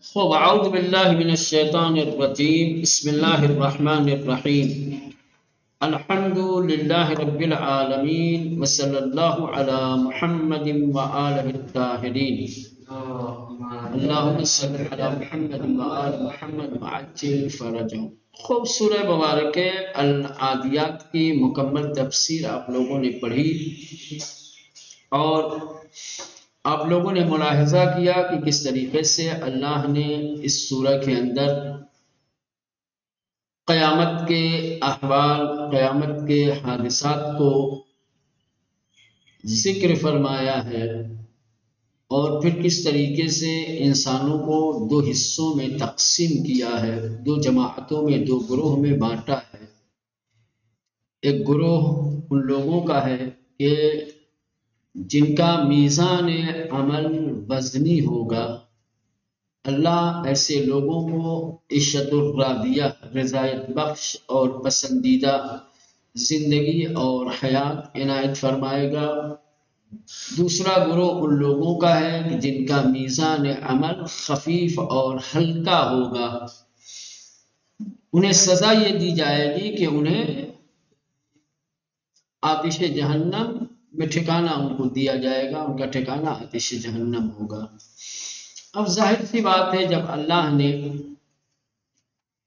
خب اعوذ باللہ من الشیطان الرجیم بسم اللہ الرحمن الرحیم الحمد للہ رب العالمین وصلی اللہ علی محمد وآلہ الطاہرین اللہم صلی علی محمد وآل محمد وعجل فرجہم۔ خوب سورہ مبارک العادیات کی مکمل تفسیر آپ لوگوں نے پڑھی اور آپ لوگوں نے ملاحظہ کیا کہ کس طریقے سے اللہ نے اس سورہ کے اندر قیامت کے احوال، قیامت کے حادثات کو ذکر فرمایا ہے اور پھر کس طریقے سے انسانوں کو دو حصوں میں تقسیم کیا ہے، دو جماعتوں میں، دو گروہ میں بانٹا ہے۔ ایک گروہ ان لوگوں کا ہے کہ جن کا میزان عمل وزنی ہوگا، اللہ ایسے لوگوں کو عشت الراضیہ، رضایت بخش اور پسندیدہ زندگی اور حیات عنایت فرمائے گا۔ دوسرا گروہ ان لوگوں کا ہے کہ جن کا میزان عمل خفیف اور ہلکا ہوگا، انہیں سزا یہ دی جائے گی کہ انہیں آتش جہنم میں ٹھکانہ ان کو دیا جائے گا، ان کا ٹھکانہ آتش جہنم ہوگا۔ اب ظاہر سی بات ہے، جب اللہ نے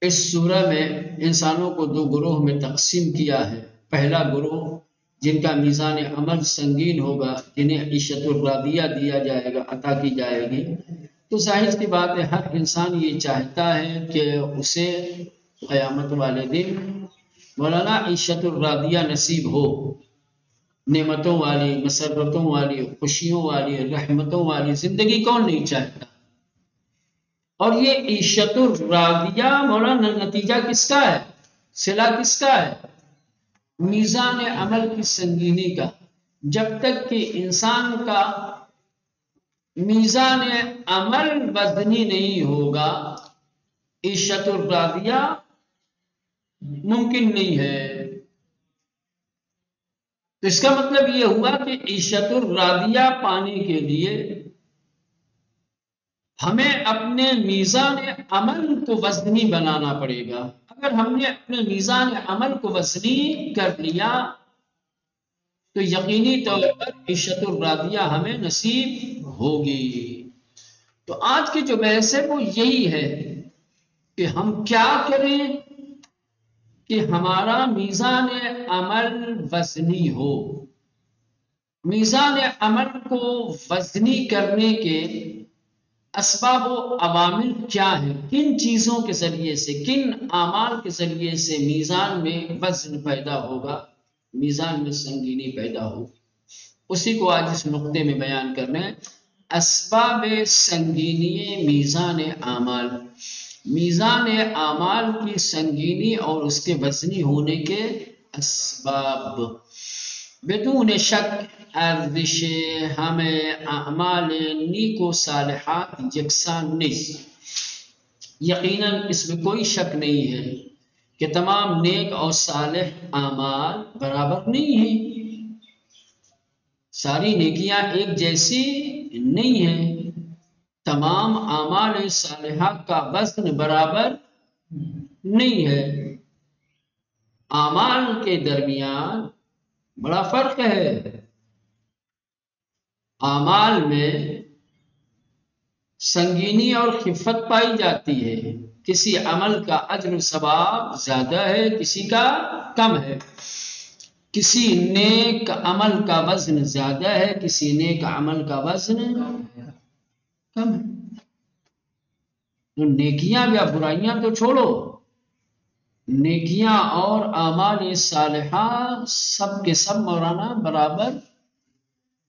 اس سورہ میں انسانوں کو دو گروہ میں تقسیم کیا ہے، پہلا گروہ جن کا میزان عمل سنگین ہوگا، جنہیں عشت الراضیہ دیا جائے گا، عطا کی جائے گی، تو ظاہر سی بات ہے ہر انسان یہ چاہتا ہے کہ اسے قیامت والے دن مولانا عشت الراضیہ نصیب ہو، نعمتوں والی، مسرتوں والی، خوشیوں والی، رحمتوں والی زندگی کون نہیں چاہتا؟ اور یہ عیشت الراضیہ مولانا نتیجہ کس کا ہے؟ صلہ کس کا ہے؟ میزان عمل کی سنگینی کا۔ جب تک کہ انسان کا میزان عمل وزنی نہیں ہوگا، عیشت الراضیہ ممکن نہیں ہے۔ تو اس کا مطلب یہ ہوا کہ عیشت الراضیہ پانے کے لیے ہمیں اپنے میزان عمل کو وزنی بنانا پڑے گا۔ اگر ہم نے اپنے میزان عمل کو وزنی کر لیا تو یقینی طور پر عیشت الراضیہ ہمیں نصیب ہوگی۔ تو آج کی جو بحث ہے وہ یہی ہے کہ ہم کیا کریں کہ ہمارا میزان عمل وزنی ہو۔ میزان عمل کو وزنی کرنے کے اسباب و عوامل کیا ہیں؟ کن چیزوں کے ذریعے سے، کن اعمال کے ذریعے سے میزان میں وزن پیدا ہوگا، میزان میں سنگینی پیدا ہوگی، اسی کو آج اس نقطے میں بیان کرنا ہے۔ اسباب سنگینی میزان اعمال، میزان اعمال کی سنگینی اور اس کے وزنی ہونے کے اسباب۔ بدون شک ارزش ہمیں اعمال نیک و صالحات یکساں نہیں، یقیناً اس میں کوئی شک نہیں ہے کہ تمام نیک اور صالح اعمال برابر نہیں ہیں، ساری نیکیاں ایک جیسی نہیں ہیں، تمام اعمال صالحات کا وزن برابر نہیں ہے، اعمال کے درمیان بڑا فرق ہے۔ اعمال میں سنگینی اور خفت پائی جاتی ہے، کسی عمل کا اجر و ثواب زیادہ ہے، کسی کا کم ہے، کسی نیک عمل کا وزن زیادہ ہے، کسی نیک عمل کا وزن کم ہے۔ تو نیکیاں یا برائیاں تو چھوڑو، نیکیاں اور اعمال صالحہ سب کے سب مولانا برابر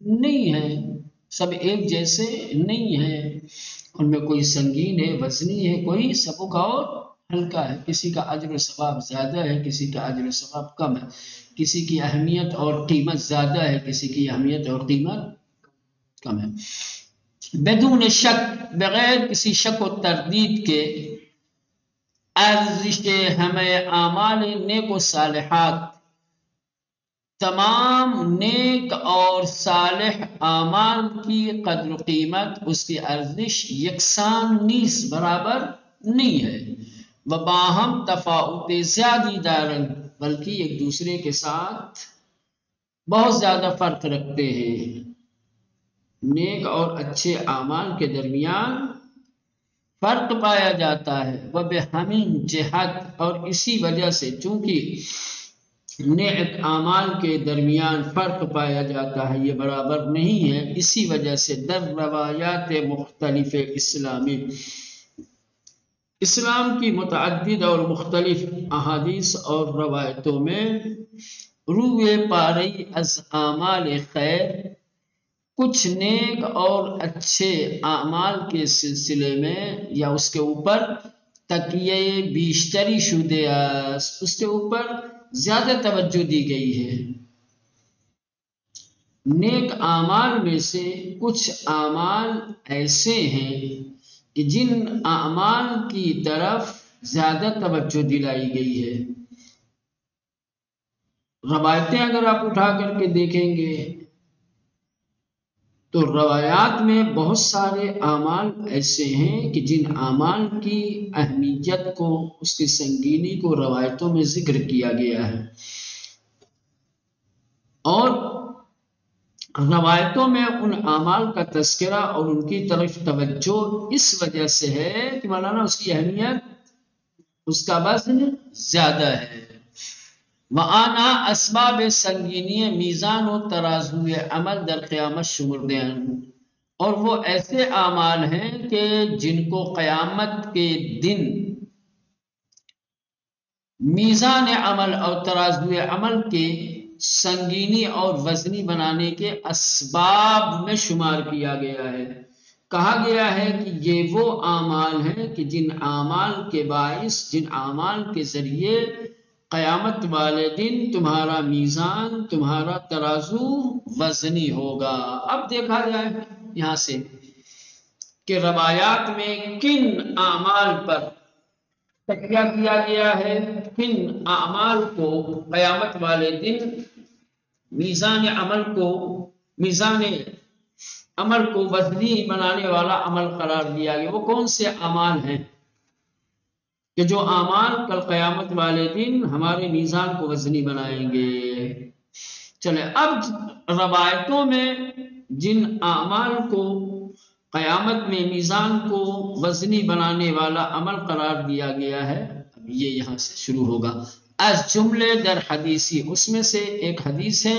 نہیں ہیں، سب ایک جیسے نہیں ہیں، ان میں کوئی سنگین ہے، وزنی ہے، کوئی سبک اور ہلکا ہے، کسی کا اجر و ثواب زیادہ ہے، کسی کا اجر و ثواب کم ہے، کسی کی اہمیت اور قیمت زیادہ ہے، کسی کی اہمیت اور قیمت کم ہے۔ بدون شک، بغیر کسی شک و تردید کے، ارزش ہمیں اعمال نیک و صالحات تمام نیک اور صالح اعمال کی قدر و قیمت، اس کی ارزش یکساں نیز برابر نہیں ہے۔ وہ باہم تفاوت زیادی دارن، بلکہ ایک دوسرے کے ساتھ بہت زیادہ فرق رکھتے ہیں۔ نیک اور اچھے اعمال کے درمیان فرق پایا جاتا ہے۔ وہ بہمین جہت، اور اسی وجہ سے چونکہ نیک اعمال کے درمیان فرق پایا جاتا ہے، یہ برابر نہیں ہے، اسی وجہ سے در روایات مختلف اسلام کی متعدد اور مختلف احادیث اور روایتوں میں روئے پارئی از اعمال خیر، کچھ نیک اور اچھے اعمال کے سلسلے میں یا اس کے اوپر تکیے بیشتری شدہ اس کے اوپر زیادہ توجہ دی گئی ہے۔ نیک اعمال میں سے کچھ اعمال ایسے ہیں کہ جن اعمال کی طرف زیادہ توجہ دلائی گئی ہے۔ روایتیں اگر آپ اٹھا کر کے دیکھیں گے تو روایات میں بہت سارے اعمال ایسے ہیں کہ جن اعمال کی اہمیت کو، اس کی سنگینی کو روایتوں میں ذکر کیا گیا ہے، اور روایتوں میں ان اعمال کا تذکرہ اور ان کی طرف توجہ اس وجہ سے ہے کہ مولانا اس کی اہمیت، اس کا وزن زیادہ ہے۔ وآنا اسباب سنگینی میزان و ترازوی عمل در قیامت شمردین، اور وہ ایسے اعمال ہیں کہ جن کو قیامت کے دن میزان عمل اور ترازوی عمل کے سنگینی اور وزنی بنانے کے اسباب میں شمار کیا گیا ہے۔ کہا گیا ہے کہ یہ وہ اعمال ہیں کہ جن اعمال کے باعث، جن اعمال کے ذریعے قیامت والے دن تمہارا میزان، تمہارا ترازو وزنی ہوگا۔ اب دیکھا جائے یہاں سے کہ روایات میں کن اعمال پر تکیہ کیا گیا ہے، کن اعمال کو قیامت والے دن میزان عمل کو وزنی بنانے والا عمل قرار دیا گیا۔ وہ کون سے اعمال ہیں کہ جو اعمال کل قیامت والے دن ہمارے میزان کو وزنی بنائیں گے؟ چلے اب روایتوں میں جن اعمال کو قیامت میں میزان کو وزنی بنانے والا عمل قرار دیا گیا ہے، اب یہ یہاں سے شروع ہوگا۔ از جملے در حدیثی، اس میں سے ایک حدیث ہے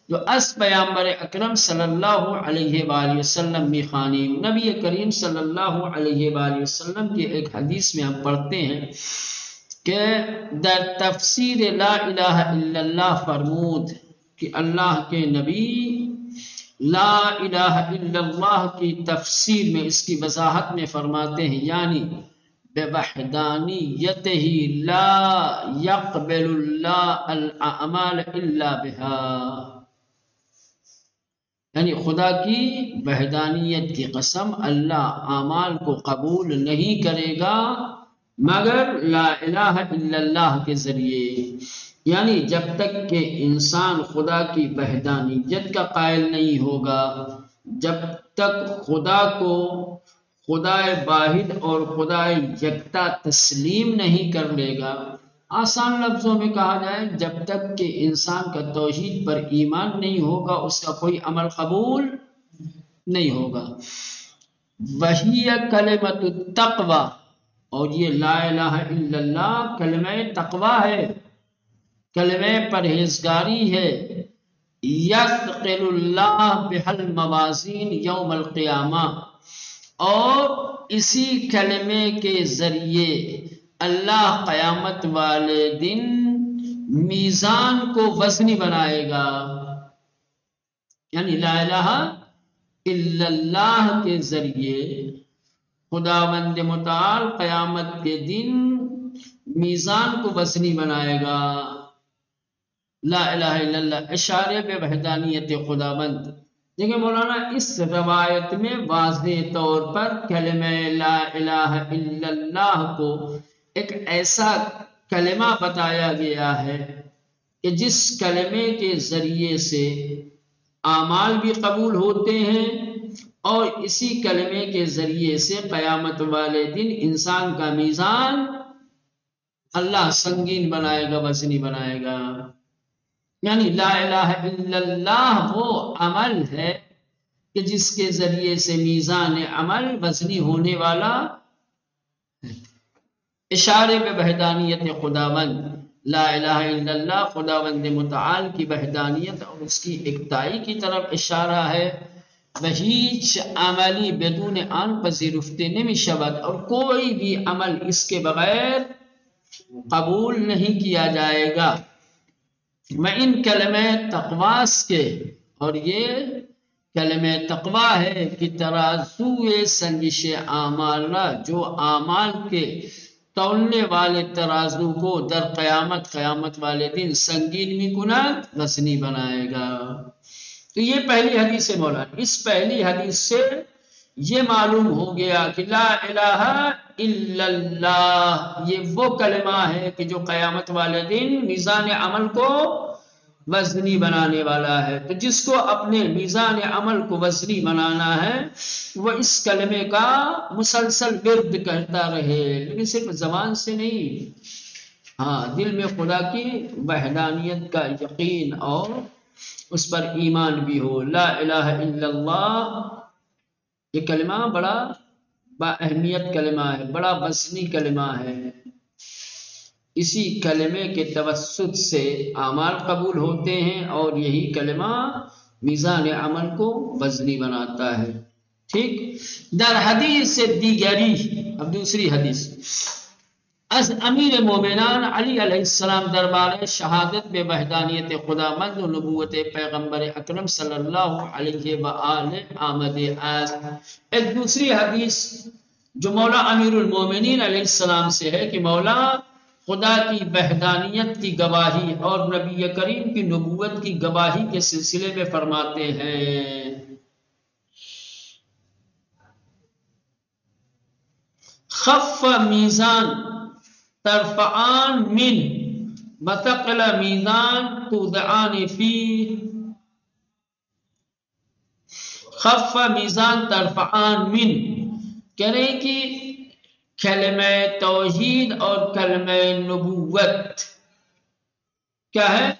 جو از پیامبر اکرم صلی اللہ علیہ وآلہ وسلم میخانی، نبی کریم صلی اللہ علیہ وآلہ وسلم کی ایک حدیث میں ہم پڑھتے ہیں کہ در تفسیر لا الہ الا اللہ فرمود کہ اللہ کے نبی لا الہ الا اللہ کی تفسیر میں، اس کی وضاحت میں فرماتے ہیں، یعنی بوحدانیتہ لا یقبل اللہ الاعمال الا بہا، یعنی خدا کی وحدانیت کی قسم، اللہ اعمال کو قبول نہیں کرے گا مگر لا الہ الا اللہ کے ذریعے۔ یعنی جب تک کہ انسان خدا کی وحدانیت کا قائل نہیں ہوگا، جب تک خدا کو خدائے واحد اور خدائے یکتا تسلیم نہیں کر لے گا، آسان لفظوں میں کہا جائے جب تک کہ انسان کا توحید پر ایمان نہیں ہوگا، اس کا کوئی عمل قبول نہیں ہوگا۔ وہی کلمۃ التقوی، اور یہ لا الہ الا اللہ کلمہ تقوی ہے، کلمہ پرہیزگاری ہے۔ یثقل اللہ بہا الموازین یوم القیامہ، اور اسی کلمے کے ذریعے اللہ قیامت والے دن میزان کو وزنی بنائے گا، یعنی لا الہ الا اللہ کے ذریعے خداوند متعال قیامت کے دن میزان کو وزنی بنائے گا۔ لا الہ الا اللہ اشارے بے وحدانیت خداوند۔ دیکھیں مولانا اس روایت میں واضح طور پر کلمہ لا الہ الا اللہ کو ایک ایسا کلمہ بتایا گیا ہے کہ جس کلمے کے ذریعے سے اعمال بھی قبول ہوتے ہیں اور اسی کلمے کے ذریعے سے قیامت والے دن انسان کا میزان اللہ سنگین بنائے گا، وزنی بنائے گا۔ یعنی لا الہ الا اللہ وہ عمل ہے کہ جس کے ذریعے سے میزان عمل وزنی ہونے والا ہے۔ اشارے میں وحدانیت خداوند، لا الہ الا اللہ خداوند متعال کی وحدانیت اور اس کی اکتائی کی طرف اشارہ ہے۔ و هیچ عملی بدون آن پذیرفته نمی شود، اور کوئی بھی عمل اس کے بغیر قبول نہیں کیا جائے گا۔ میں ان کلمہ تقواس کے، اور یہ کلمہ تقوی ہے کہ ترازو سنجش اعمال، جو اعمال کے تولنے والے ترازو کو در قیامت والے دن سنگین بھی کند، وزنی بنائے گا۔ تو یہ پہلی حدیث مولانا، اس پہلی حدیث سے یہ معلوم ہو گیا کہ لا الہ الا اللہ یہ وہ کلمہ ہے کہ جو قیامت والے دن میزان عمل کو وزنی بنانے والا ہے۔ تو جس کو اپنے میزان عمل کو وزنی بنانا ہے وہ اس کلمے کا مسلسل ورد کرتا رہے، لیکن صرف زبان سے نہیں، ہاں دل میں خدا کی وحدانیت کا یقین اور اس پر ایمان بھی ہو۔ لا الہ الا اللہ یہ کلمہ بڑا با اہمیت کلمہ ہے، بڑا وزنی کلمہ ہے۔ اسی کلمے کے توسط سے اعمال قبول ہوتے ہیں اور یہی کلمہ میزان عمل کو وزنی بناتا ہے۔ ٹھیک، در حدیث دیگری، اب دوسری حدیث، از امیر مومنان علی علیہ السلام دربار شہادت بے وحدانیت خداوند و نبوت پیغمبر اکرم صلی اللہ علیہ وآلہ آمد از، ایک دوسری حدیث جو مولا امیر المومنین علیہ السلام سے ہے کہ مولا خدا کی وحدانیت کی گواہی اور نبی کریم کی نبوت کی گواہی کے سلسلے میں فرماتے ہیں، خف میزان ترفعان من وثقل میزان تودعان فی، خف میزان ترفعان من، کہہ رہے ہیں کہ کلمہ توحید اور کلمہ نبوت کیا ہے،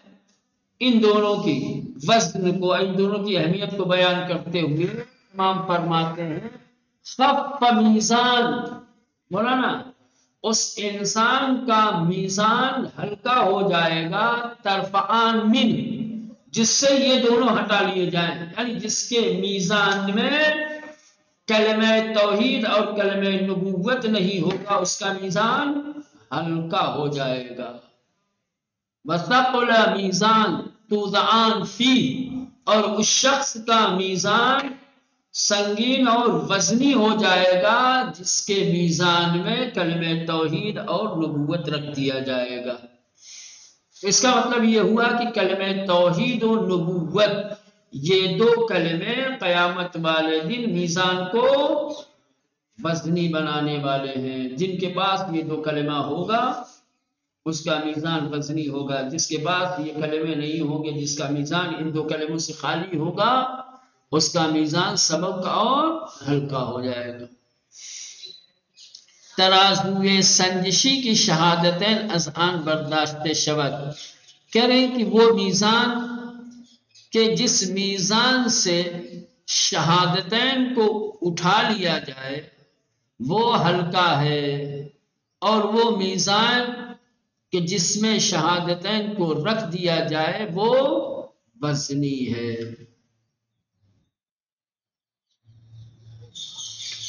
ان دونوں کی وزن کو، ان دونوں کی اہمیت کو بیان کرتے ہوئے امام فرماتے ہیں خف میزان، مولانا اس انسان کا میزان ہلکا ہو جائے گا، ترفعان من جس سے یہ دونوں ہٹا لیے جائیں، یعنی جس کے میزان میں کلمہ توحید اور کلمہ نبوت نہیں ہوگا اس کا میزان ہلکا ہو جائے گا۔ وثقل میزان توضعان فی، اور اس شخص کا میزان سنگین اور وزنی ہو جائے گا جس کے میزان میں کلمہ توحید اور نبوت رکھ دیا جائے گا۔ اس کا مطلب یہ ہوا کہ کلمہ توحید و نبوت یہ دو کلمے قیامت والے دن میزان کو وزنی بنانے والے ہیں۔ جن کے پاس یہ دو کلمہ ہوگا اس کا میزان وزنی ہوگا، جس کے پاس یہ کلمے نہیں ہوں گے، جس کا میزان ان دو کلموں سے خالی ہوگا اس کا میزان سبک اور ہلکا ہو جائے گا۔ ترازوی سنجشی کی شہادتین از آن برداشت شود، کہہ رہے ہیں کہ وہ میزان کہ جس میزان سے شہادتین کو اٹھا لیا جائے وہ ہلکا ہے، اور وہ میزان کہ جس میں شہادتین کو رکھ دیا جائے وہ وزنی ہے۔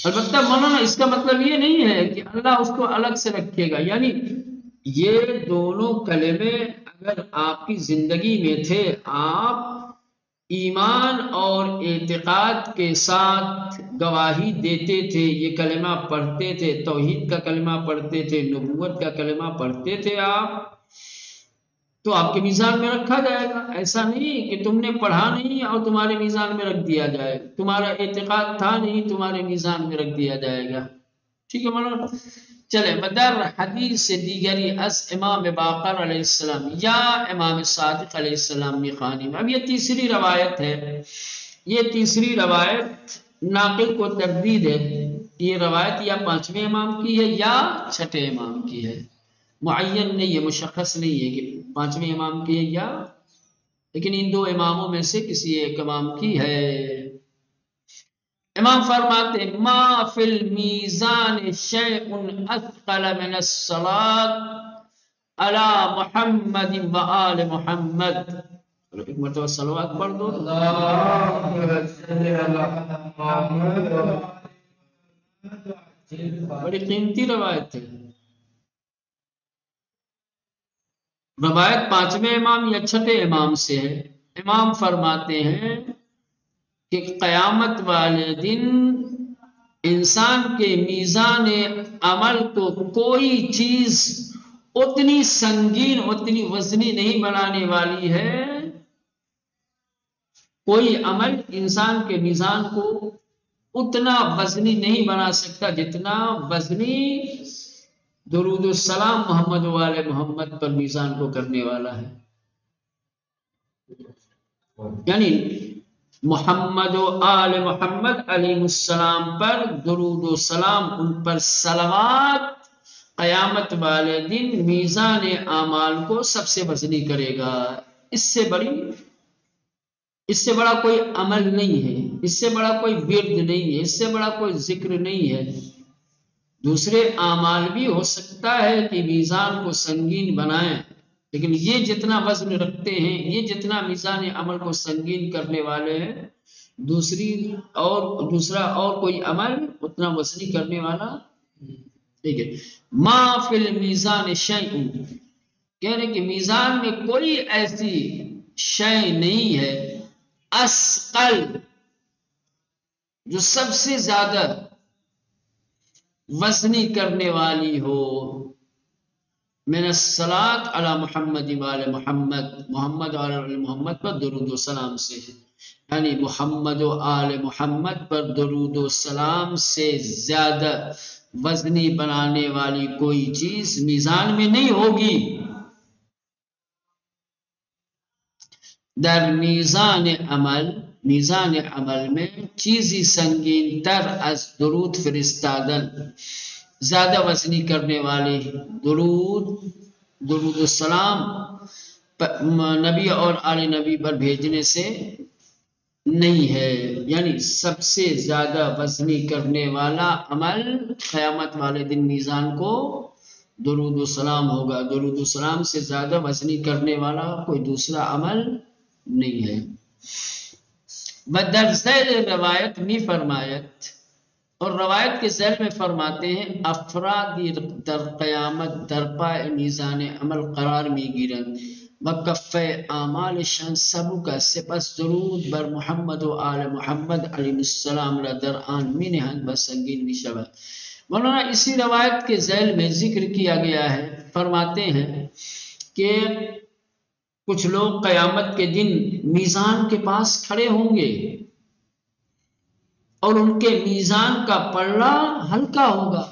البتہ مولانا اس کا مطلب یہ نہیں ہے کہ اللہ اس کو الگ سے رکھے گا، یعنی یہ دونوں کلمے اگر آپ کی زندگی میں تھے، آپ ایمان اور اعتقاد کے ساتھ گواہی دیتے تھے، یہ کلمہ پڑھتے تھے، توحید کا کلمہ پڑھتے تھے، نبوت کا کلمہ پڑھتے تھے آپ، تو آپ کے میزان میں رکھا جائے گا۔ ایسا نہیں کہ تم نے پڑھا نہیں اور تمہارے میزان میں رکھ دیا جائے، تمہارا اعتقاد تھا نہیں تمہارے میزان میں رکھ دیا جائے گا۔ ٹھیک ہے مولانا. چلے بدر حدیث دیگری از امام باقر علیہ السلام یا امام صادق علیہ السلام میخانی میں. اب یہ تیسری روایت ہے. یہ تیسری روایت ناقل کو تردید ہے. یہ روایت یا پانچویں امام کی ہے یا چھٹے امام کی ہے. معین نہیں ہے، مشخص نہیں ہے کہ پانچویں امام کی ہے یا، لیکن ان دو اماموں میں سے کسی ایک امام کی ہے. امام فرماتے ما فی المیزان شیء اثقل من الصلاۃ علی محمد و آل محمد. ایک مرتبہ صلوات پڑھ دو. بڑی قیمتی روایت ہے. روایت پانچویں امام یا چھٹے امام سے ہے. امام فرماتے ہیں کہ قیامت والے دن انسان کے میزان عمل کو کوئی چیز اتنی سنگین، اتنی وزنی نہیں بنانے والی ہے. کوئی عمل انسان کے میزان کو اتنا وزنی نہیں بنا سکتا جتنا وزنی درود السلام محمد و آل محمد پر میزان کو کرنے والا ہے. یعنی محمد و آل محمد علیہ السلام پر درود و سلام، ان پر صلوات قیامت والے دن میزان اعمال کو سب سے وزنی کرے گا. اس سے بڑا کوئی عمل نہیں ہے، اس سے بڑا کوئی ورد نہیں ہے، اس سے بڑا کوئی ذکر نہیں ہے. دوسرے اعمال بھی ہو سکتا ہے کہ میزان کو سنگین بنائیں، لیکن یہ جتنا وزن رکھتے ہیں، یہ جتنا میزان عمل کو سنگین کرنے والے ہیں، دوسرا اور کوئی عمل اتنا وزنی کرنے والا. ٹھیک ہے. ما فی المیزان شیء، کہہ رہے کہ میزان میں کوئی ایسی شے نہیں ہے اثقل، جو سب سے زیادہ وزنی کرنے والی ہو، من الصلاۃ علی محمد و آل محمد، محمد و آل محمد پر درود و سلام سے. یعنی محمد و آل محمد پر درود و سلام سے زیادہ وزنی بنانے والی کوئی چیز میزان میں نہیں ہوگی. در میزان عمل میں چیزی سنگین تر از درود فرستادن، زیادہ وزنی کرنے والی درود السلام نبی اور آل نبی پر بھیجنے سے نہیں ہے. یعنی سب سے زیادہ وزنی کرنے والا عمل قیامت والے دن میزان کو درود السلام ہوگا. درود السلام سے زیادہ وزنی کرنے والا کوئی دوسرا عمل نہیں ہے. بدر ذیل روایت می فرمایت، اور روایت کے ذیل میں فرماتے ہیں افرادی در قیامت در پائے میزان عمل قرار می گیرند و کفه اعمالشان سبک است، سپس درود بر محمد و آل محمد علیہ السلام را در آن می نهند و سنگین می شود. مولانا اسی روایت کے ذیل میں ذکر کیا گیا ہے، فرماتے ہیں کہ کچھ لوگ قیامت کے دن میزان کے پاس کھڑے ہوں گے اور ان کے میزان کا پلڑا ہلکا ہوگا.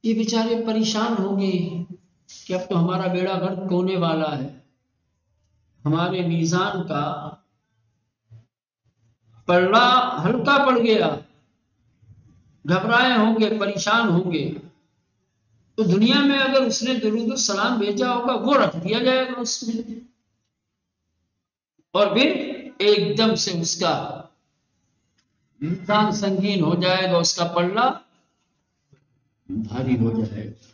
یہ بیچارے پریشان ہوں گے کہ اب تو ہمارا بیڑا غرق ہونے والا ہے، ہمارے میزان کا پلڑا ہلکا پڑ گیا. گھبرائے ہوں گے، پریشان ہوں گے. تو دنیا میں اگر اس نے درود السلام بھیجا ہوگا وہ رکھ دیا جائے گا اس میں، اور پھر ایک دم سے اس کا میزان سنگین ہو جائے گا، اس کا پلڑا بھاری ہو جائے گا.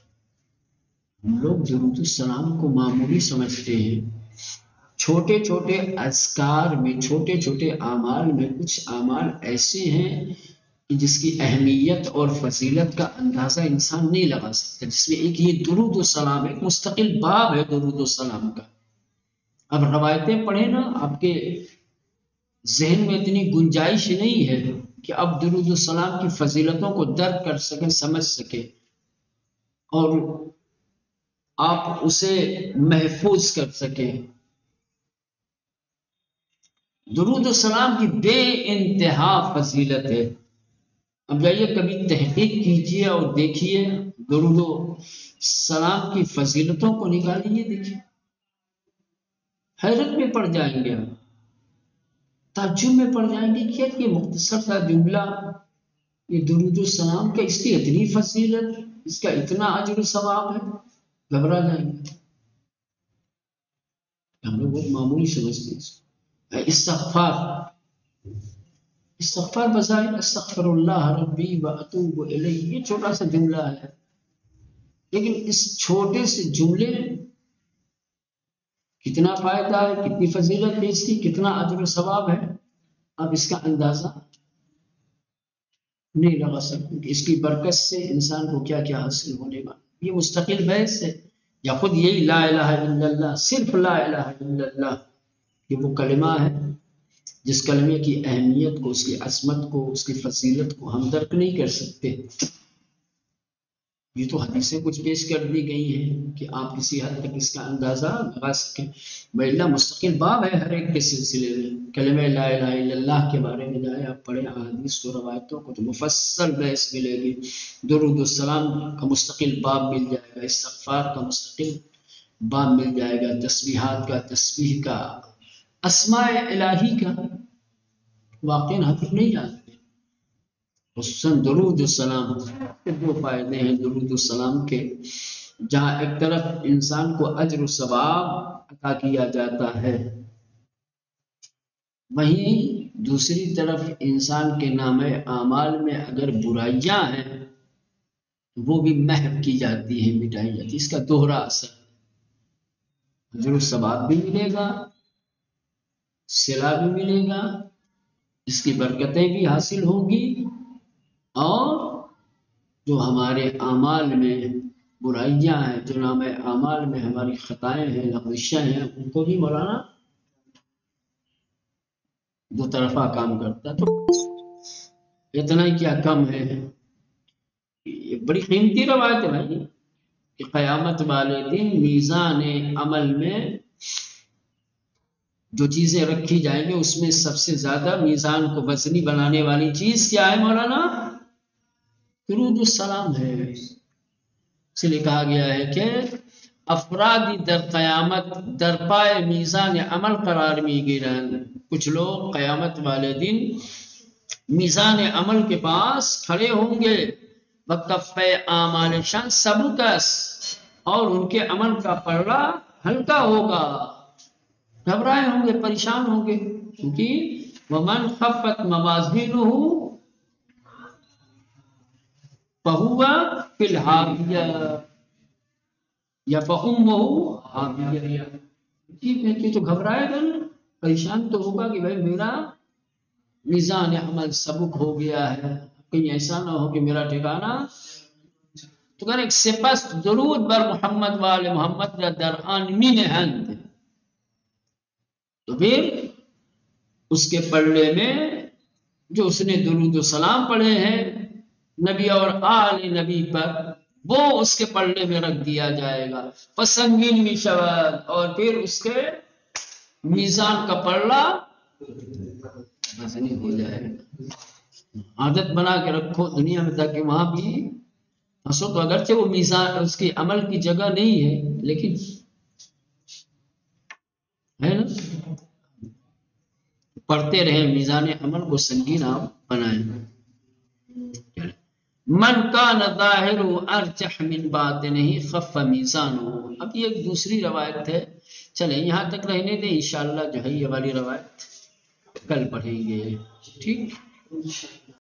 ہم لوگ درود السلام کو معمولی سمجھتے ہیں. چھوٹے چھوٹے اذکار میں، چھوٹے چھوٹے اعمال میں کچھ اعمال ایسے ہیں کہ جس کی اہمیت اور فضیلت کا اندازہ انسان نہیں لگا سکتا، جس میں ایک یہ درود السلام ایک مستقل باب ہے درود السلام کا. اب روایتیں پڑھیں نا، آپ کے ذہن میں اتنی گنجائش نہیں ہے کہ آپ درود السلام کی فضیلتوں کو درک کر سکیں، سمجھ سکیں اور آپ اسے محفوظ کر سکیں. درود السلام کی بے انتہا فضیلت ہے. اب جائیے کبھی تحقیق کیجئے اور دیکھیے درود و سلام کی فضیلتوں کو نکالیے، دیکھیے حیرت میں پڑ جائیں گے ہم، تعجب میں پڑ جائیں گے کہ یہ مختصر سا جملہ، یہ درود السلام کا اس کی اتنی فضیلت، اس کا اتنا اجر و ثواب ہے، گھبرا جائیں گے ہم لوگ بہت معمولی سمجھتے ہیں۔ استغفار، استغفار بظاہر استغفر اللہ ربی و اتوب الیہ، یہ چھوٹا سا جملہ ہے، لیکن اس چھوٹے سے جملے میں کتنا فائدہ ہے، کتنی فضیلت ہے اس کی، کتنا اجر و ثواب ہے، اب اس کا اندازہ نہیں لگا سکتے کہ اس کی برکت سے انسان کو کیا کیا حاصل ہونے گا۔ یہ مستقل بحث ہے، یا خود یہی لا الہ الا اللہ، صرف لا الہ الا اللہ، یہ وہ کلمہ ہے جس کلمے کی اہمیت کو، اس کی عظمت کو، اس کی فضیلت کو ہم درک نہیں کر سکتے۔ یہ تو حدیثیں کچھ پیش کر دی گئی ہیں کہ آپ کسی حد تک اس کا اندازہ لگا سکیں، وإلا مستقل باب ہے ہر ایک کے سلسلے میں۔ کلمہ لا الہ الا اللہ کے بارے میں جائے آپ پڑھیں احادیث کو، روایتوں کو، تو مفصل بحث ملے گی۔ درود السلام کا مستقل باب مل جائے گا، استغفار کا مستقل باب مل جائے گا، تسبیحات کا، تسبیح کا، اسماء الہی کا، واقعی حق نہیں جانتے۔ خصوصاً درود السلام کے دو فائدے ہیں درود السلام کے، جہاں ایک طرف انسان کو اجر و ثواب عطا کیا جاتا ہے، وہیں دوسری طرف انسان کے نامہ اعمال میں اگر برائیاں ہیں وہ بھی محو کی جاتی ہیں، مٹائی جاتی ہیں۔ اس کا دوہرا اثر، اجر و ثواب بھی ملے گا، صلہ بھی ملے گا، اس کی برکتیں بھی حاصل ہوں گی، اور جو ہمارے اعمال میں برائیاں ہیں، جو نام اعمال میں ہماری خطائیں ہیں، لغزشیں ہیں، ان کو بھی مولانا دو طرفہ کام کرتا ہے۔ تو اتنا ہی کیا کم ہے، یہ بڑی قیمتی روایت ہے بھائی کہ قیامت والے دن میزان عمل میں جو چیزیں رکھی جائیں گے اس میں سب سے زیادہ میزان کو وزنی بنانے والی چیز کیا ہے مولانا؟ درود السلام ہے۔ اس لیے کہا گیا ہے کہ افرادی در قیامت در پائے میزان عمل قرار می گیرند، کچھ لوگ قیامت والے دن میزان عمل کے پاس کھڑے ہوں گے، وَكَفَّ أَعْمَالِهِمْ سَبُقَسْ، اور ان کے عمل کا پلڑا ہلکا ہوگا، گھبرائے ہوں گے، پریشان ہوں گے، کیونکہ وَمَنْ خَفَّتْ مَوَازِينُهُ فَهُوَ فِي الْحَاوِيَةِ یا فَأُمُّهُ حَاوِيَةٌ، کہ تو گھبرائے گا نا، پریشان تو ہوگا کہ بھائی میرا میزان عمل سبک ہو گیا ہے، کہیں ایسا نہ ہو کہ میرا ٹھکانہ تو کہنے سپس درود بر محمد وآل محمد را در آن می نہند، تو پھر اس کے پلڑے میں جو اس نے درود و سلام پڑھے ہیں نبی اور آل نبی پر، وہ اس کے پلڑے میں رکھ دیا جائے گا، پسنگین می شود، اور پھر اس کے میزان کا پلڑا وزنی ہو جائے گا۔ عادت بنا کے رکھو دنیا میں تاکہ وہاں بھی ہنسو، تو اگرچہ وہ میزان اس کی عمل کی جگہ نہیں ہے لیکن ہے نا، پڑھتے رہیں، میزان عمل کو سنگین آپ بنائیں۔ من کان ظاہر ارجح من باطنہ خف میزانہ، اب یہ ایک دوسری روایت ہے، چلیں یہاں تک رہنے دیں، انشاءاللہ جو ہے یہ والی روایت کل پڑھیں گے، ٹھیک۔